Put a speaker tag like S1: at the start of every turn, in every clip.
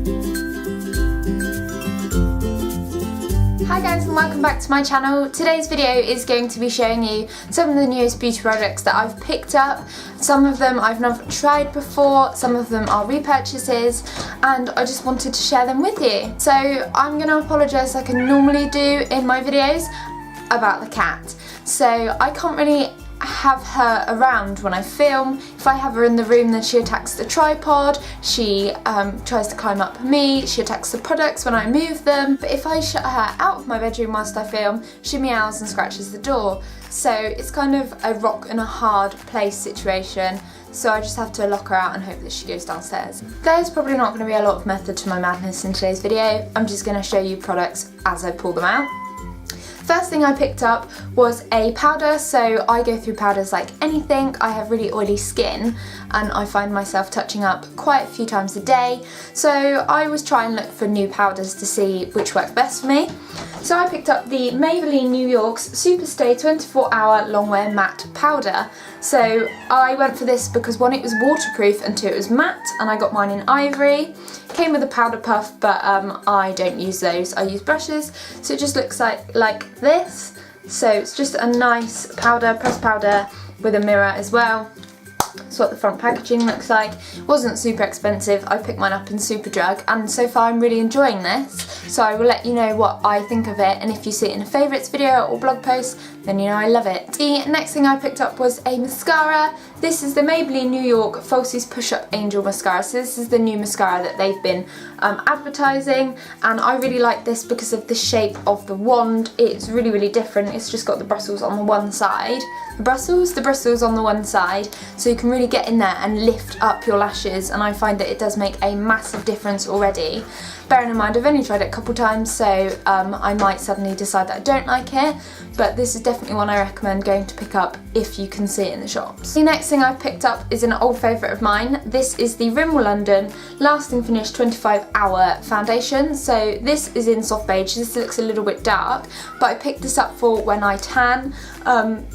S1: Hi guys and welcome back to my channel. Today's video is going to be showing you some of the newest beauty products that I've picked up. Some of them I've never tried before, some of them are repurchases, and I just wanted to share them with you. So I'm going to apologise like I normally do in my videos about the cat. So I can't really have her around when I film. If I have her in the room, then she attacks the tripod, she tries to climb up me, she attacks the products when I move them. But if I shut her out of my bedroom whilst I film, she meows and scratches the door. So it's kind of a rock and a hard place situation. So I just have to lock her out and hope that she goes downstairs. There's probably not going to be a lot of method to my madness in today's video. I'm just going to show you products as I pull them out. First thing I picked up was a powder. So I go through powders like anything. I have really oily skin and I find myself touching up quite a few times a day. So I was trying to look for new powders to see which worked best for me. So I picked up the Maybelline New York's Superstay 24-Hour Longwear Matte Powder. So I went for this because one, it was waterproof, and two, it was matte, and I got mine in ivory. Came with a powder puff, but I don't use those, I use brushes. So it just looks like this. So it's just a nice powder, pressed powder with a mirror as well. That's what the front packaging looks like. It wasn't super expensive. I picked mine up in Superdrug, and so far I'm really enjoying this. So I will let you know what I think of it, and if you see it in a favourites video or blog post, then you know I love it. The next thing I picked up was a mascara. This is the Maybelline New York Falsies Push Up Angel Mascara. So this is the new mascara that they've been advertising, and I really like this because of the shape of the wand. It's really, really different. It's just got the bristles on the one side. The bristles on the one side, so you can really get in there and lift up your lashes, and I find that it does make a massive difference already. Bearing in mind I've only tried it a couple times, so I might suddenly decide that I don't like it, but this is definitely one I recommend going to pick up if you can see it in the shops. The next thing I've picked up is an old favourite of mine. This is the Rimmel London Lasting Finish 25-Hour Foundation. So this is in soft beige. This looks a little bit dark, but I picked this up for when I tan,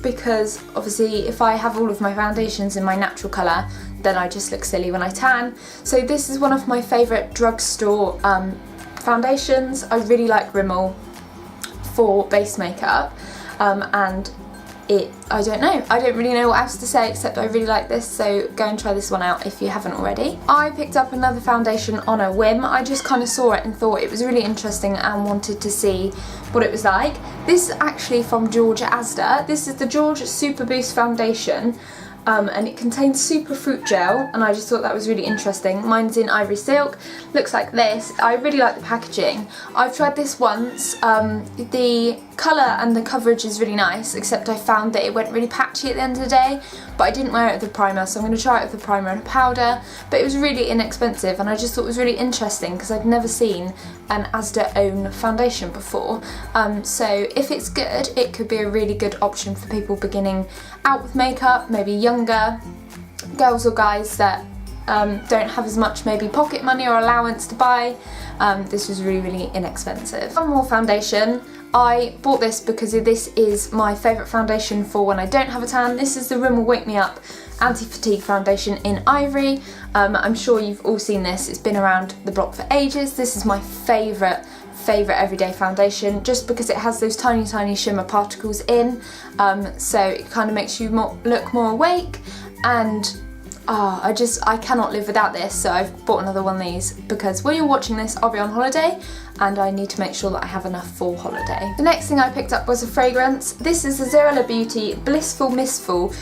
S1: because obviously if I have all of my foundations in my natural colour, then I just look silly when I tan. So this is one of my favourite drugstore foundations. I really like Rimmel for base makeup, and I don't really know what else to say except I really like this, so go and try this one out if you haven't already. I picked up another foundation on a whim. I just kind of saw it and thought it was really interesting and wanted to see what it was like. This is actually from George Asda. This is the George Super Boost Foundation. And it contains super fruit gel, and I just thought that was really interesting. Mine's in ivory silk, looks like this. I really like the packaging. I've tried this once. The colour and the coverage is really nice, except I found that it went really patchy at the end of the day, but I didn't wear it with the primer, so I'm going to try it with the primer and a powder. But it was really inexpensive, and I just thought it was really interesting because I'd never seen an Asda own foundation before. So if it's good, it could be a really good option for people beginning out with makeup, maybe younger girls or guys that don't have as much maybe pocket money or allowance to buy. This was really, really inexpensive. One more foundation. I bought this because this is my favourite foundation for when I don't have a tan. This is the Rimmel Wake Me Up Anti-Fatigue Foundation in Ivory. I'm sure you've all seen this. It's been around the block for ages. This is my favourite everyday foundation, just because it has those tiny shimmer particles in, so it kind of makes you look more awake, and I cannot live without this. So I've bought another one of these because when you're watching this I'll be on holiday and I need to make sure that I have enough for holiday. The next thing I picked up was a fragrance. This is the Zerella Beauty Blissful Mistful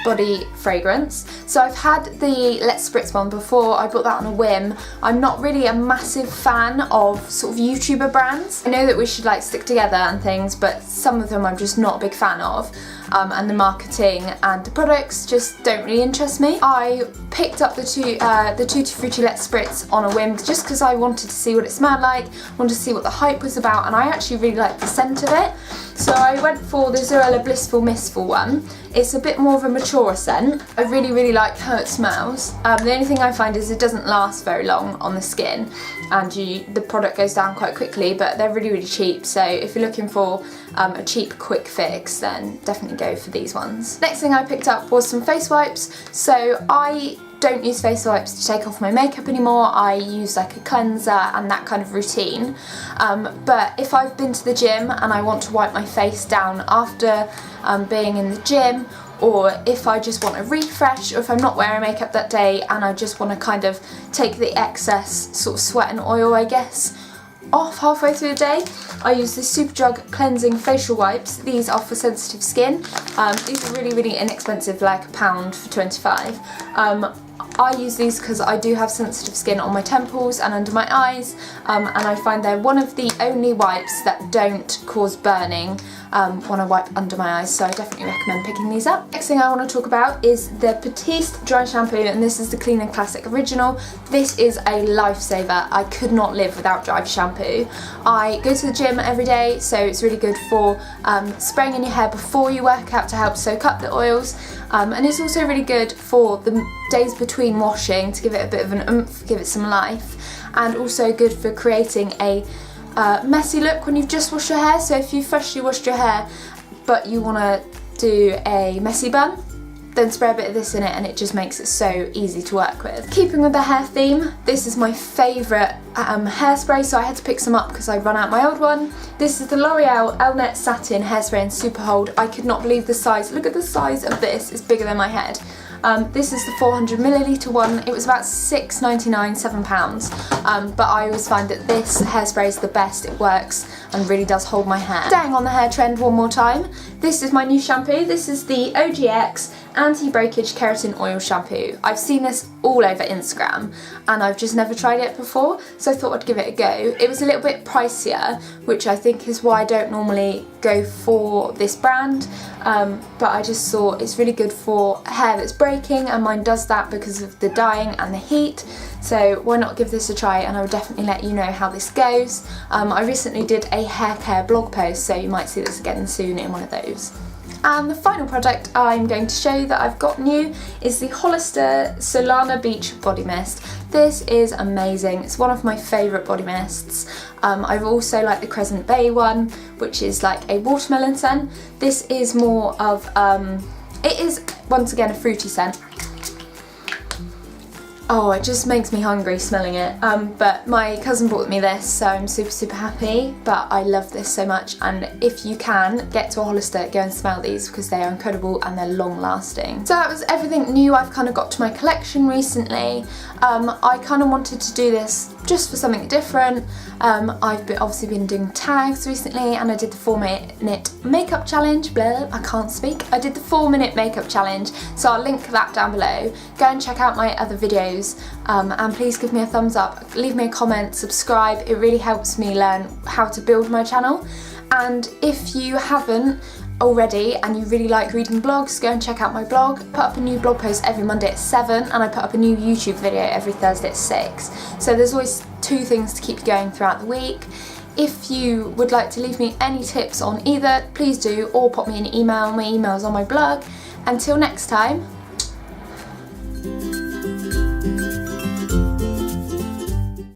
S1: body fragrance. So I've had the Let's Spritz one before. I bought that on a whim. I'm not really a massive fan of sort of YouTuber brands. I know that we should like stick together and things, but some of them I'm just not a big fan of, and the marketing and the products just don't really interest me. I picked up the Tutti Frutti Let's Spritz on a whim just because I wanted to see what it smelled like, wanted to see what the hype was about, and I actually really liked the scent of it. So I went for the Zerella Blissful Mistful one. It's a bit more of a mature scent. I really like how it smells. The only thing I find is it doesn't last very long on the skin, and the product goes down quite quickly, but they're really cheap. So if you're looking for a cheap quick fix, then definitely go for these ones. Next thing I picked up was some face wipes. So I don't use face wipes to take off my makeup anymore. I use like a cleanser and that kind of routine. But if I've been to the gym and I want to wipe my face down after being in the gym, or if I just want a refresh, or if I'm not wearing makeup that day and I just want to kind of take the excess sort of sweat and oil, I guess, off halfway through the day, I use the Superdrug cleansing facial wipes. These are for sensitive skin. These are really inexpensive, like £1 for 25. I use these because I do have sensitive skin on my temples and under my eyes, and I find they're one of the only wipes that don't cause burning when I wipe under my eyes, so I definitely recommend picking these up. Next thing I want to talk about is the Petite Dry Shampoo, and this is the Clean and Classic Original. This is a lifesaver. I could not live without dry shampoo. I go to the gym every day, so it's really good for spraying in your hair before you work out to help soak up the oils, and it's also really good for the days between washing to give it a bit of an oomph, give it some life, and also good for creating a messy look when you've just washed your hair. So if you freshly washed your hair but you want to do a messy bun, then spray a bit of this in it and it just makes it so easy to work with. Keeping with the hair theme, this is my favourite hairspray, so I had to pick some up because I'd run out my old one. This is the L'Oreal Elnet Satin Hairspray in Super Hold. I could not believe the size. Look at the size of this, it's bigger than my head. This is the 400ml one. It was about £6.99, £7, but I always find that this hairspray is the best. It works and really does hold my hair. Staying on the hair trend one more time, this is my new shampoo. This is the OGX Anti-Breakage Keratin Oil Shampoo. I've seen this all over Instagram and I've just never tried it before, so I thought I'd give it a go. It was a little bit pricier, which I think is why I don't normally go for this brand, but I just thought it's really good for hair that's breaking, and mine does that because of the dyeing and the heat, so why not give this a try, and I will definitely let you know how this goes. I recently did a hair care blog post, so you might see this again soon in one of those. And the final product I'm going to show you that I've got new is the Hollister Solana Beach Body Mist. This is amazing. It's one of my favourite body mists. I've also liked the Crescent Bay one, which is like a watermelon scent. This is more of, it is once again a fruity scent. Oh, it just makes me hungry smelling it. But my cousin bought me this, so I'm super happy. But I love this so much, and if you can, get to a Hollister, go and smell these because they are incredible and they're long lasting. So that was everything new I've kind of got to my collection recently. I kind of wanted to do this just for something different. I've obviously been doing tags recently, and I did the 4-minute makeup challenge. Blah, I can't speak. I did the 4-minute makeup challenge, so I'll link that down below. Go and check out my other videos, and please give me a thumbs up, leave me a comment, subscribe. It really helps me learn how to build my channel. And if you haven't already and you really like reading blogs, go and check out my blog. I put up a new blog post every Monday at 7, and I put up a new YouTube video every Thursday at 6. So there's always 2 things to keep you going throughout the week. If you would like to leave me any tips on either, please do, or pop me an email. My email's on my blog. Until next time,